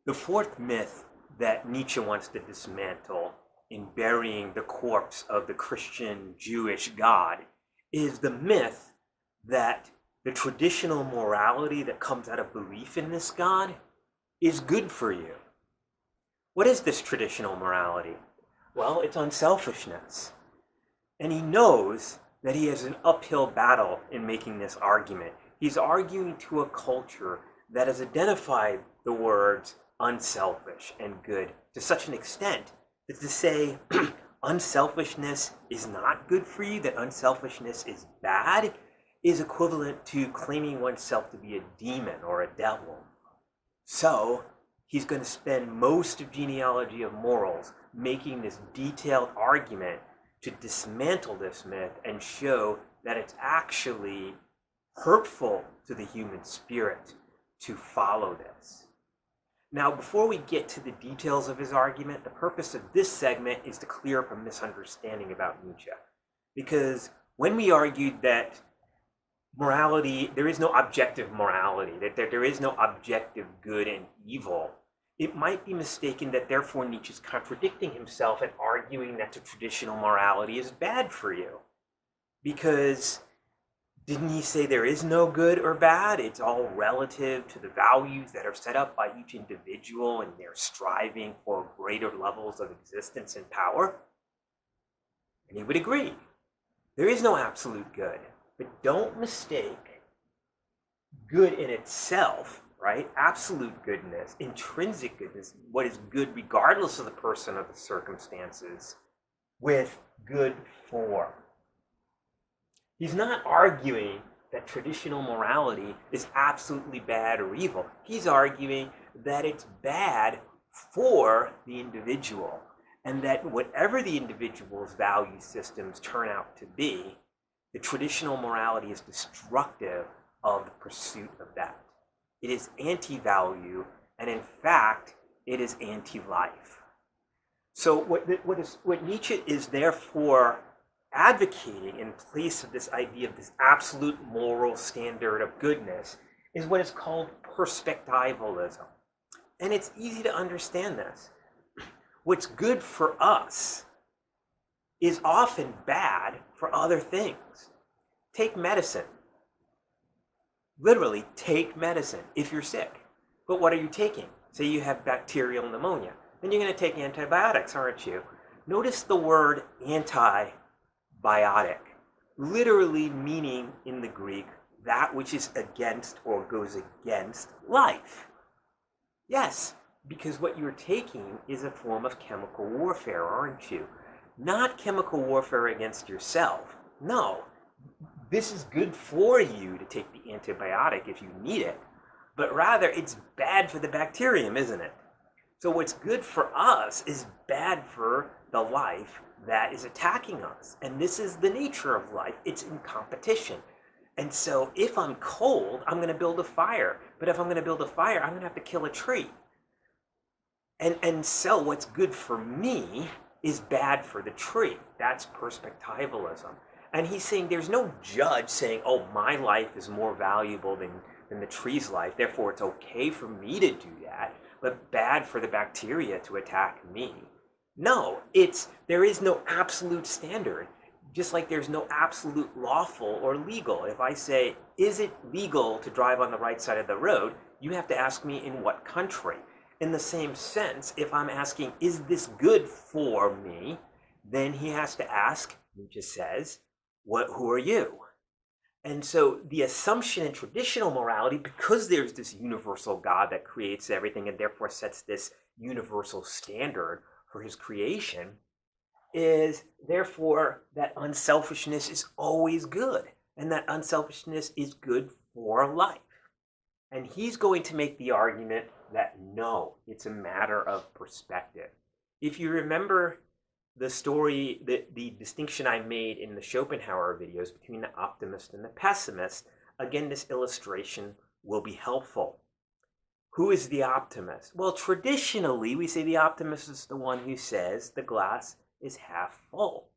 The fourth myth that Nietzsche wants to dismantle in burying the corpse of the Christian Jewish God is the myth that the traditional morality that comes out of belief in this God is good for you. What is this traditional morality? Well, it's unselfishness. And he knows that he has an uphill battle in making this argument. He's arguing to a culture that has identified the words unselfish and good to such an extent that to say unselfishness is not good for you, that unselfishness is bad, is equivalent to claiming oneself to be a demon or a devil. So he's going to spend most of Genealogy of Morals making this detailed argument to dismantle this myth and show that it's actually hurtful to the human spirit to follow this. Now, before we get to the details of his argument, the purpose of this segment is to clear up a misunderstanding about Nietzsche. Because when we argued that morality, there is no objective morality, that there is no objective good and evil, it might be mistaken that therefore Nietzsche is contradicting himself and arguing that the traditional morality is bad for you. Because didn't he say there is no good or bad? It's all relative to the values that are set up by each individual and they're striving for greater levels of existence and power? And he would agree. There is no absolute good. But don't mistake good in itself, right? Absolute goodness, intrinsic goodness, what is good regardless of the person or the circumstances, with good for. He's not arguing that traditional morality is absolutely bad or evil. He's arguing that it's bad for the individual, and that whatever the individual's value systems turn out to be, the traditional morality is destructive of the pursuit of that. It is anti-value, and in fact, it is anti-life. So what Nietzsche is therefore advocating in place of this idea of this absolute moral standard of goodness is what is called perspectivalism. And it's easy to understand this. What's good for us is often bad for other things. Take medicine. Literally, take medicine if you're sick. But what are you taking? Say you have bacterial pneumonia. Then you're going to take antibiotics, aren't you? Notice the word antibiotic, literally meaning in the Greek that which is against or goes against life. Yes, because what you're taking is a form of chemical warfare, aren't you? Not chemical warfare against yourself. No, this is good for you to take the antibiotic if you need it, but rather it's bad for the bacterium, isn't it? So what's good for us is bad for the life that is attacking us. And this is the nature of life. It's in competition. And so if I'm cold, I'm going to build a fire. But if I'm going to build a fire, I'm going to have to kill a tree. And so what's good for me is bad for the tree. That's perspectivalism. And he's saying there's no judge saying, oh, my life is more valuable than the tree's life, therefore it's okay for me to do that, but bad for the bacteria to attack me. No, there is no absolute standard, just like there's no absolute lawful or legal. If I say, is it legal to drive on the right side of the road, you have to ask me in what country. In the same sense, if I'm asking, is this good for me, then he has to ask, Nietzsche says, who are you? And so the assumption in traditional morality, because there's this universal God that creates everything and therefore sets this universal standard for his creation, is therefore that unselfishness is always good, and that unselfishness is good for life. And he's going to make the argument that no, it's a matter of perspective. If you remember the story, the distinction I made in the Schopenhauer videos between the optimist and the pessimist, again, this illustration will be helpful. Who is the optimist? Well, traditionally, we say the optimist is the one who says the glass is half full.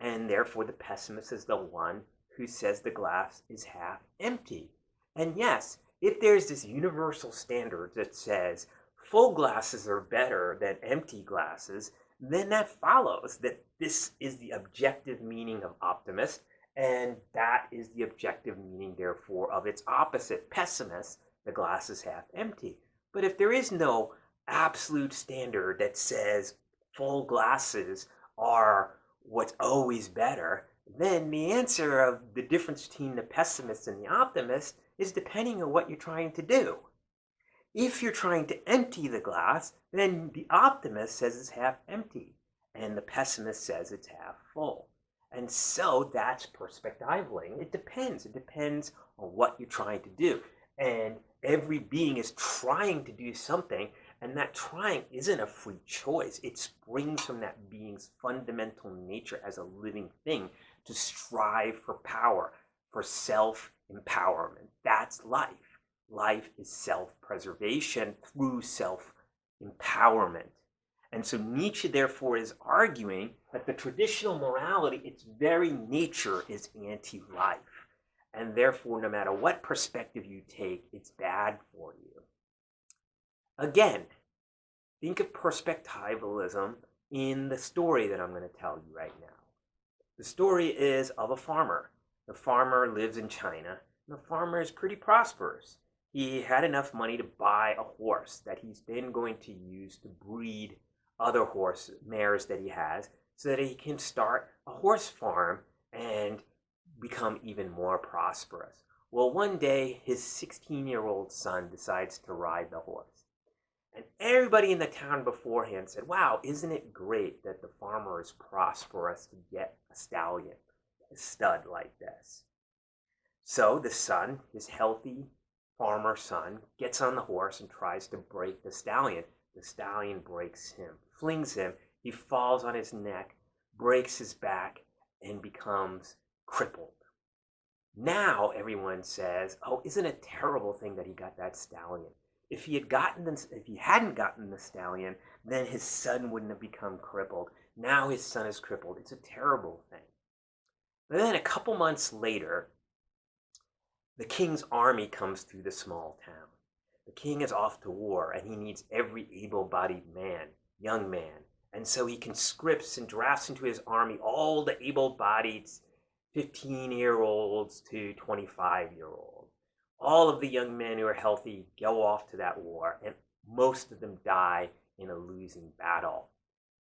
And therefore, the pessimist is the one who says the glass is half empty. And yes, if there's this universal standard that says full glasses are better than empty glasses, then that follows that this is the objective meaning of optimist, and that is the objective meaning, therefore, of its opposite, pessimist, the glass is half empty. But if there is no absolute standard that says full glasses are what's always better, then the answer of the difference between the pessimist and the optimist is depending on what you're trying to do. If you're trying to empty the glass, then the optimist says it's half empty, and the pessimist says it's half full. And so that's perspectivalism. It depends. It depends on what you're trying to do. And every being is trying to do something, and that trying isn't a free choice. It springs from that being's fundamental nature as a living thing to strive for power, for self-empowerment. That's life. Life is self-preservation through self-empowerment. And so Nietzsche, therefore, is arguing that the traditional morality, its very nature, is anti-life. And therefore, no matter what perspective you take, it's bad for you. Again, think of perspectivalism in the story that I'm going to tell you right now. The story is of a farmer. The farmer lives in China, and the farmer is pretty prosperous. He had enough money to buy a horse that he's then going to use to breed other mares that he has, so that he can start a horse farm and become even more prosperous. Well, one day, his 16-year-old son decides to ride the horse. And everybody in the town beforehand said, wow, isn't it great that the farmer is prosperous to get a stallion, a stud like this? So the son, his healthy farmer son, gets on the horse and tries to break the stallion. The stallion breaks him, flings him, he falls on his neck, breaks his back, and becomes crippled. Now everyone says, oh, isn't it a terrible thing that he got that stallion? If he hadn't gotten the stallion, then his son wouldn't have become crippled. Now his son is crippled. It's a terrible thing. But then a couple months later, the king's army comes through the small town. The king is off to war, and he needs every able-bodied man, young man. And so he conscripts and drafts into his army all the able-bodied 15-year-olds to 25-year-olds. All of the young men who are healthy go off to that war, and most of them die in a losing battle.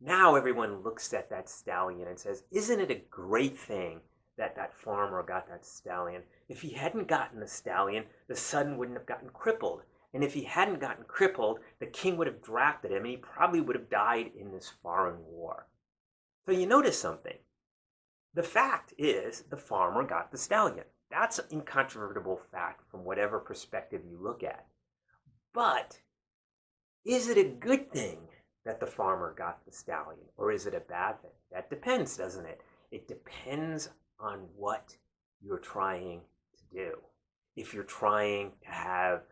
Now everyone looks at that stallion and says, isn't it a great thing that that farmer got that stallion? If he hadn't gotten the stallion, the son wouldn't have gotten crippled. And if he hadn't gotten crippled, the king would have drafted him, and he probably would have died in this foreign war. So you notice something. The fact is, the farmer got the stallion. That's an incontrovertible fact from whatever perspective you look at. But is it a good thing that the farmer got the stallion, or is it a bad thing? That depends, doesn't it? It depends on what you're trying to do. If you're trying to have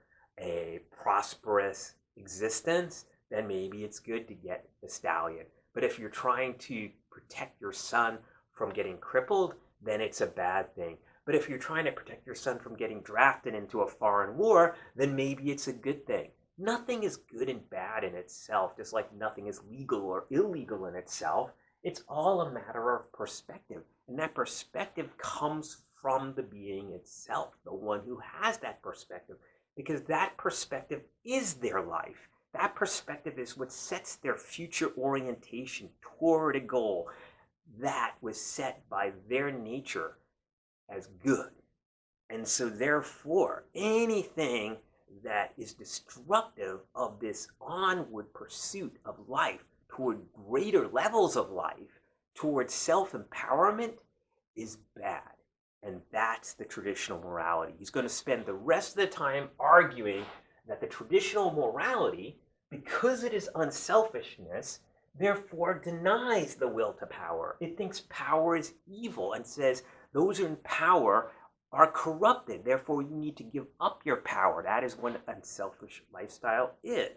a prosperous existence, then maybe it's good to get the stallion. But if you're trying to protect your son from getting crippled, then it's a bad thing. But if you're trying to protect your son from getting drafted into a foreign war, then maybe it's a good thing. Nothing is good and bad in itself, just like nothing is legal or illegal in itself. It's all a matter of perspective. And that perspective comes from the being itself, the one who has that perspective. Because that perspective is their life. That perspective is what sets their future orientation toward a goal that was set by their nature as good. And so therefore, anything that is destructive of this onward pursuit of life toward greater levels of life, towards self-empowerment, is bad. And that's the traditional morality. He's going to spend the rest of the time arguing that the traditional morality, because it is unselfishness, therefore denies the will to power. It thinks power is evil and says those in power are corrupted. Therefore, you need to give up your power. That is what an unselfish lifestyle is.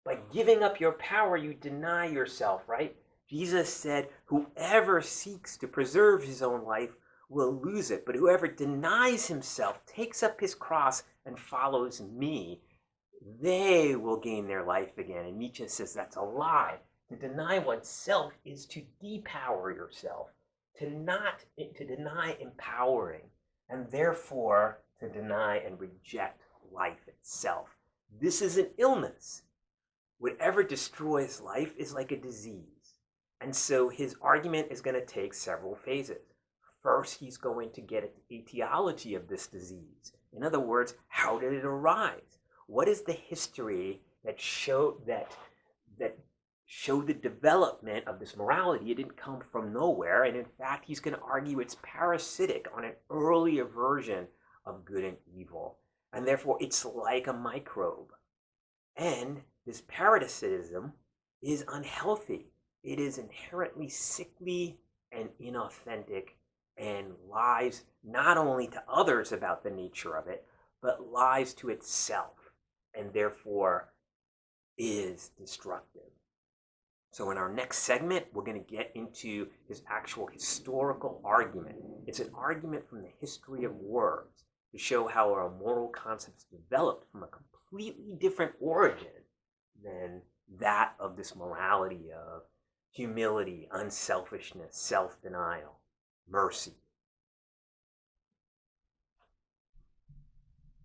By giving up your power, you deny yourself, right? Jesus said, whoever seeks to preserve his own life will lose it. But whoever denies himself, takes up his cross, and follows me, they will gain their life again. And Nietzsche says that's a lie. To deny oneself is to depower yourself, to deny empowering, and therefore to deny and reject life itself. This is an illness. Whatever destroys life is like a disease. And so his argument is going to take several phases. First, he's going to get at the etiology of this disease. In other words, how did it arise? What is the history that showed the development of this morality? It didn't come from nowhere, and in fact, he's going to argue it's parasitic on an earlier version of good and evil, and therefore it's like a microbe. And this parasitism is unhealthy. It is inherently sickly and inauthentic, and lies not only to others about the nature of it, but lies to itself, and therefore is destructive. So in our next segment, we're going to get into his actual historical argument. It's an argument from the history of words to show how our moral concepts developed from a completely different origin than that of this morality of humility, unselfishness, self-denial, mercy,